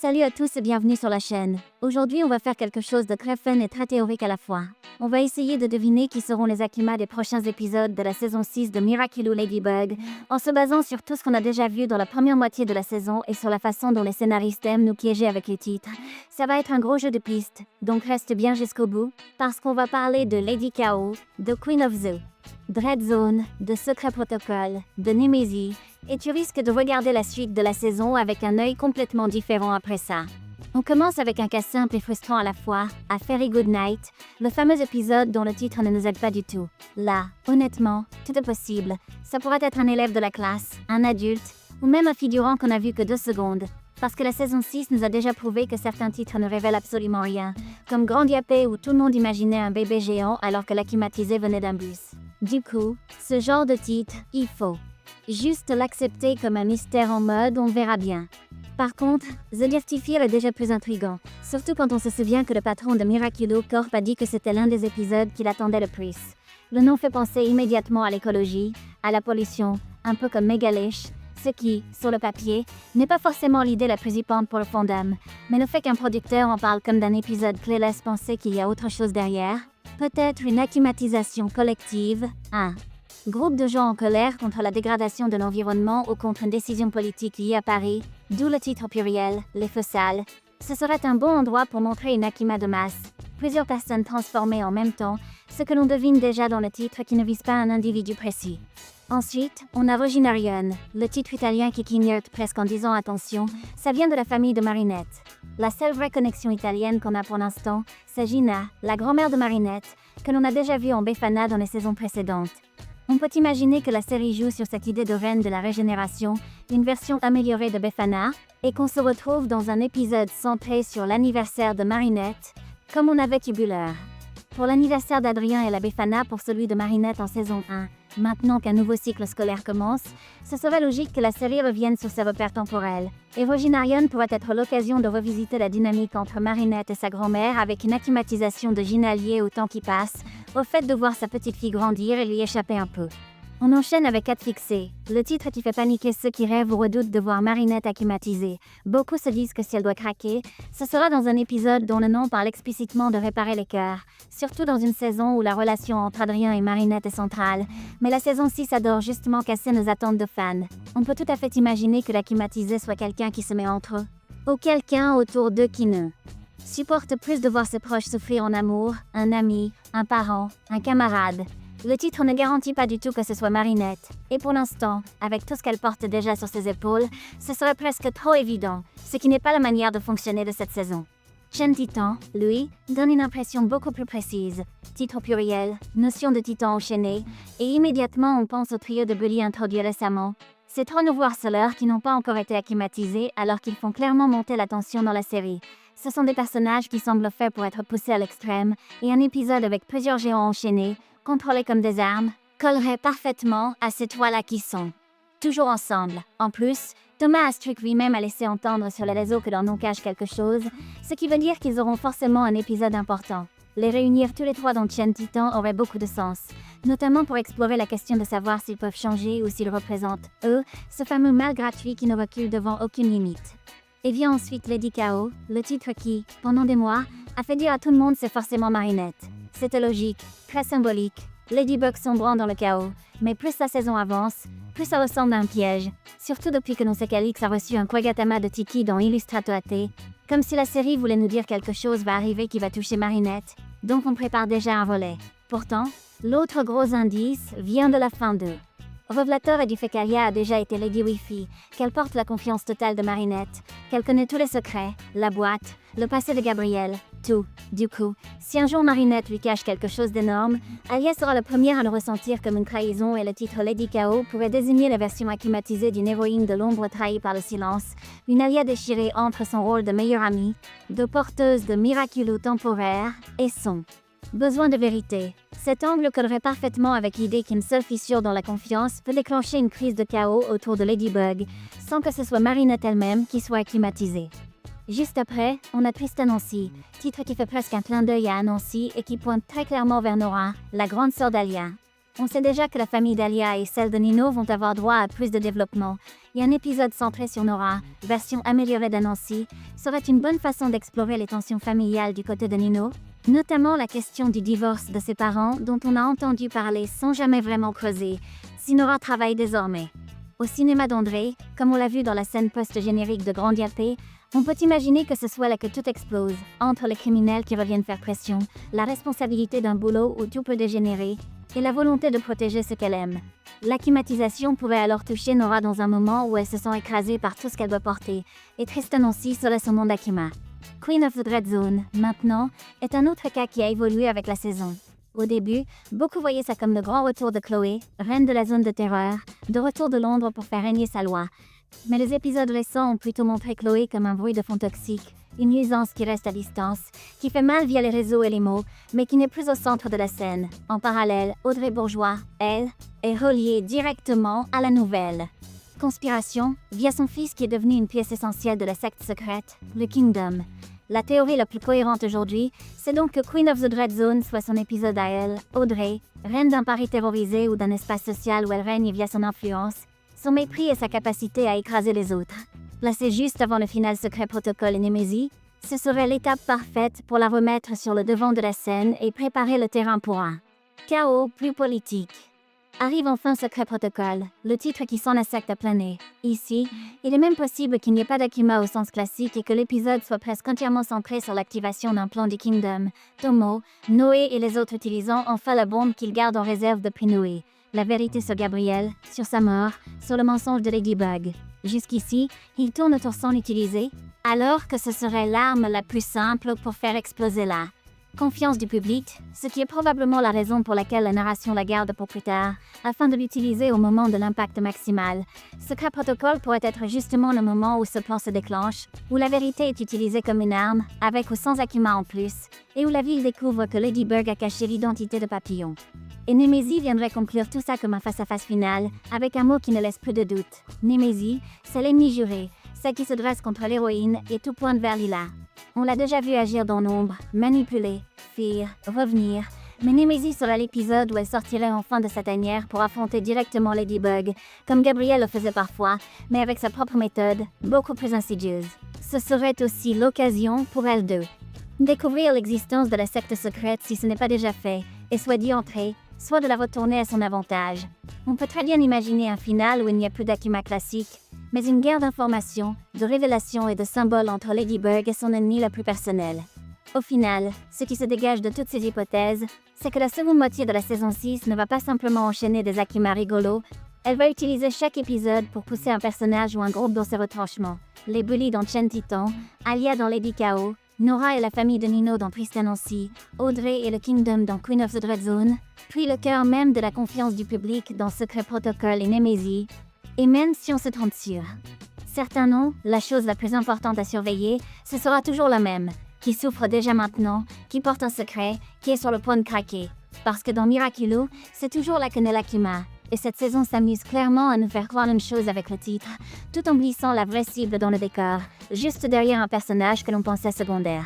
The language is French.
Salut à tous et bienvenue sur la chaîne. Aujourd'hui, on va faire quelque chose de très fun et très théorique à la fois. On va essayer de deviner qui seront les Akima des prochains épisodes de la saison 6 de Miraculous Ladybug, en se basant sur tout ce qu'on a déjà vu dans la première moitié de la saison et sur la façon dont les scénaristes aiment nous piéger avec les titres. Ça va être un gros jeu de pistes, donc reste bien jusqu'au bout, parce qu'on va parler de Lady Chaos, de Queen of Zoo, Dread Zone, de Secret Protocol, de Nemesis, et tu risques de regarder la suite de la saison avec un œil complètement différent après ça. On commence avec un cas simple et frustrant à la fois, à Fairy Good Night, le fameux épisode dont le titre ne nous aide pas du tout. Là, honnêtement, tout est possible. Ça pourrait être un élève de la classe, un adulte, ou même un figurant qu'on a vu que 2 secondes. Parce que la saison 6 nous a déjà prouvé que certains titres ne révèlent absolument rien, comme Grand Yapé où tout le monde imaginait un bébé géant alors que l'acclimatisé venait d'un bus. Du coup, ce genre de titre, il faut juste l'accepter comme un mystère en mode on verra bien. Par contre, The Dirty Fear est déjà plus intriguant, surtout quand on se souvient que le patron de Miraculous Corp a dit que c'était l'un des épisodes qu'il attendait le plus. Le nom fait penser immédiatement à l'écologie, à la pollution, un peu comme Megalish, ce qui, sur le papier, n'est pas forcément l'idée la plus hypante pour le fandom, mais le fait qu'un producteur en parle comme d'un épisode clé laisse penser qu'il y a autre chose derrière, peut-être une acclimatisation collective, un groupe de gens en colère contre la dégradation de l'environnement ou contre une décision politique liée à Paris, d'où le titre pluriel, les feux sales. Ce serait un bon endroit pour montrer une Akima de masse, plusieurs personnes transformées en même temps, ce que l'on devine déjà dans le titre qui ne vise pas un individu précis. Ensuite, on a Roginarion, le titre italien qui clignote presque en disant attention, ça vient de la famille de Marinette. La seule vraie connexion italienne qu'on a pour l'instant, c'est Gina, la grand-mère de Marinette, que l'on a déjà vue en Befana dans les saisons précédentes. On peut imaginer que la série joue sur cette idée de reine de la régénération, une version améliorée de Befana, et qu'on se retrouve dans un épisode centré sur l'anniversaire de Marinette, comme on avait Tubular. Pour l'anniversaire d'Adrien et la Befana pour celui de Marinette en saison 1, maintenant qu'un nouveau cycle scolaire commence, ce serait logique que la série revienne sur ses repères temporels, et Roginarion pourrait être l'occasion de revisiter la dynamique entre Marinette et sa grand-mère avec une acclimatisation de Gina liée au temps qui passe, au fait de voir sa petite fille grandir et lui échapper un peu. On enchaîne avec 4 fixés, le titre qui fait paniquer ceux qui rêvent ou redoutent de voir Marinette acclimatisée. Beaucoup se disent que si elle doit craquer, ce sera dans un épisode dont le nom parle explicitement de réparer les cœurs, surtout dans une saison où la relation entre Adrien et Marinette est centrale. Mais la saison 6 adore justement casser nos attentes de fans. On peut tout à fait imaginer que l'acclimatisé soit quelqu'un qui se met entre eux, ou quelqu'un autour d'eux qui ne supporte plus de voir ses proches souffrir en amour, un ami, un parent, un camarade. Le titre ne garantit pas du tout que ce soit Marinette, et pour l'instant, avec tout ce qu'elle porte déjà sur ses épaules, ce serait presque trop évident, ce qui n'est pas la manière de fonctionner de cette saison. Chen Titan, lui, donne une impression beaucoup plus précise. Titre pluriel, notion de titan enchaîné, et immédiatement on pense au trio de bullies introduit récemment. C'est 3 nouveaux harceleurs qui n'ont pas encore été acclimatisés alors qu'ils font clairement monter la tension dans la série. Ce sont des personnages qui semblent faits pour être poussés à l'extrême, et un épisode avec plusieurs géants enchaînés, contrôlés comme des armes, collerait parfaitement à ces 3-là qui sont toujours ensemble. En plus, Thomas Astruc lui-même a laissé entendre sur les réseaux que leur nom cache quelque chose, ce qui veut dire qu'ils auront forcément un épisode important. Les réunir tous les 3 dans Chen Titan aurait beaucoup de sens, notamment pour explorer la question de savoir s'ils peuvent changer ou s'ils représentent, eux, ce fameux mal gratuit qui ne recule devant aucune limite. Et vient ensuite Lady Chaos, le titre qui, pendant des mois, a fait dire à tout le monde c'est forcément Marinette. C'était logique, très symbolique, Ladybug sombrant dans le chaos, mais plus la saison avance, plus ça ressemble à un piège, surtout depuis que Nosekalix a reçu un Koigatama de Tiki dans Illustrato AT, comme si la série voulait nous dire quelque chose va arriver qui va toucher Marinette, donc on prépare déjà un volet. Pourtant, l'autre gros indice vient de la fin 2. Révélateur et du fait qu'Aria a déjà été Lady Wi-Fi, qu'elle porte la confiance totale de Marinette, qu'elle connaît tous les secrets, la boîte, le passé de Gabriel, tout. Du coup, si un jour Marinette lui cache quelque chose d'énorme, Aria sera la première à le ressentir comme une trahison et le titre Lady Chaos pourrait désigner la version acclimatisée d'une héroïne de l'ombre trahie par le silence, une Aria déchirée entre son rôle de meilleure amie, de porteuse de miraculeux temporaire, et son besoin de vérité. Cet angle collerait parfaitement avec l'idée qu'une seule fissure dans la confiance peut déclencher une crise de chaos autour de Ladybug, sans que ce soit Marinette elle-même qui soit acclimatisée. Juste après, on a Tristan Nancy, titre qui fait presque un clin d'œil à Anansi et qui pointe très clairement vers Nora, la grande sœur d'Alia. On sait déjà que la famille d'Alia et celle de Nino vont avoir droit à plus de développement, et un épisode centré sur Nora, version améliorée d'Anansi, serait une bonne façon d'explorer les tensions familiales du côté de Nino, notamment la question du divorce de ses parents dont on a entendu parler sans jamais vraiment creuser, si Nora travaille désormais. Au cinéma d'André, comme on l'a vu dans la scène post-générique de Grand Diapé, on peut imaginer que ce soit là que tout explose, entre les criminels qui reviennent faire pression, la responsabilité d'un boulot où tout peut dégénérer, et la volonté de protéger ce qu'elle aime. L'acclimatisation pourrait alors toucher Nora dans un moment où elle se sent écrasée par tout ce qu'elle doit porter, et Tristan aussi serait son nom d'Akima. Queen of the Dread Zone, maintenant, est un autre cas qui a évolué avec la saison. Au début, beaucoup voyaient ça comme le grand retour de Chloé, reine de la zone de terreur, de retour de Londres pour faire régner sa loi. Mais les épisodes récents ont plutôt montré Chloé comme un bruit de fond toxique, une nuisance qui reste à distance, qui fait mal via les réseaux et les mots, mais qui n'est plus au centre de la scène. En parallèle, Audrey Bourgeois, elle, est reliée directement à la nouvelle conspiration via son fils qui est devenu une pièce essentielle de la secte secrète, le Kingdom. La théorie la plus cohérente aujourd'hui, c'est donc que Queen of the Dread Zone soit son épisode à elle, Audrey, reine d'un Paris terrorisé ou d'un espace social où elle règne via son influence, son mépris et sa capacité à écraser les autres. Placée juste avant le final secret protocole et Némésie, ce serait l'étape parfaite pour la remettre sur le devant de la scène et préparer le terrain pour un chaos plus politique. Arrive enfin Secret Protocole, le titre qui sent la secte à plein nez. Ici, il est même possible qu'il n'y ait pas d'Akima au sens classique et que l'épisode soit presque entièrement centré sur l'activation d'un plan du Kingdom. Tomo, Noé et les autres utilisant enfin la bombe qu'ils gardent en réserve depuis Noé. La vérité sur Gabriel, sur sa mort, sur le mensonge de Ladybug. Jusqu'ici, ils tournent autour sans l'utiliser, alors que ce serait l'arme la plus simple pour faire exploser la confiance du public, ce qui est probablement la raison pour laquelle la narration la garde pour plus tard, afin de l'utiliser au moment de l'impact maximal. Secret Protocol pourrait être justement le moment où ce plan se déclenche, où la vérité est utilisée comme une arme, avec ou sans Akima en plus, et où la ville découvre que Ladybug a caché l'identité de Papillon. Et Némésie viendrait conclure tout ça comme un face-à-face final, avec un mot qui ne laisse plus de doute. Némésie, c'est l'ennemi juré, celle qui se dresse contre l'héroïne et tout pointe vers Lila. On l'a déjà vu agir dans l'ombre, manipuler, fuir, revenir, mais Némésie sera l'épisode où elle sortirait enfin de sa tanière pour affronter directement Ladybug, comme Gabriel le faisait parfois, mais avec sa propre méthode, beaucoup plus insidieuse. Ce serait aussi l'occasion pour elle de découvrir l'existence de la secte secrète si ce n'est pas déjà fait, et soit d'y entrer, soit de la retourner à son avantage. On peut très bien imaginer un final où il n'y a plus d'Akima classique, mais une guerre d'informations, de révélations et de symboles entre Ladybug et son ennemi la plus personnelle. Au final, ce qui se dégage de toutes ces hypothèses, c'est que la seconde moitié de la saison 6 ne va pas simplement enchaîner des Akima rigolos, elle va utiliser chaque épisode pour pousser un personnage ou un groupe dans ses retranchements. Les bullies dans Chen Titan, Alia dans Lady Kao, Nora et la famille de Nino dans Tristan aussi, Audrey et le Kingdom dans Queen of the Dread Zone, puis le cœur même de la confiance du public dans Secret Protocol et Némésie, et même si on se trompe sur certains noms, la chose la plus importante à surveiller, ce sera toujours la même, qui souffre déjà maintenant, qui porte un secret, qui est sur le point de craquer. Parce que dans Miraculous, c'est toujours la quenelle Akima, et cette saison s'amuse clairement à nous faire croire une chose avec le titre, tout en glissant la vraie cible dans le décor, juste derrière un personnage que l'on pensait secondaire.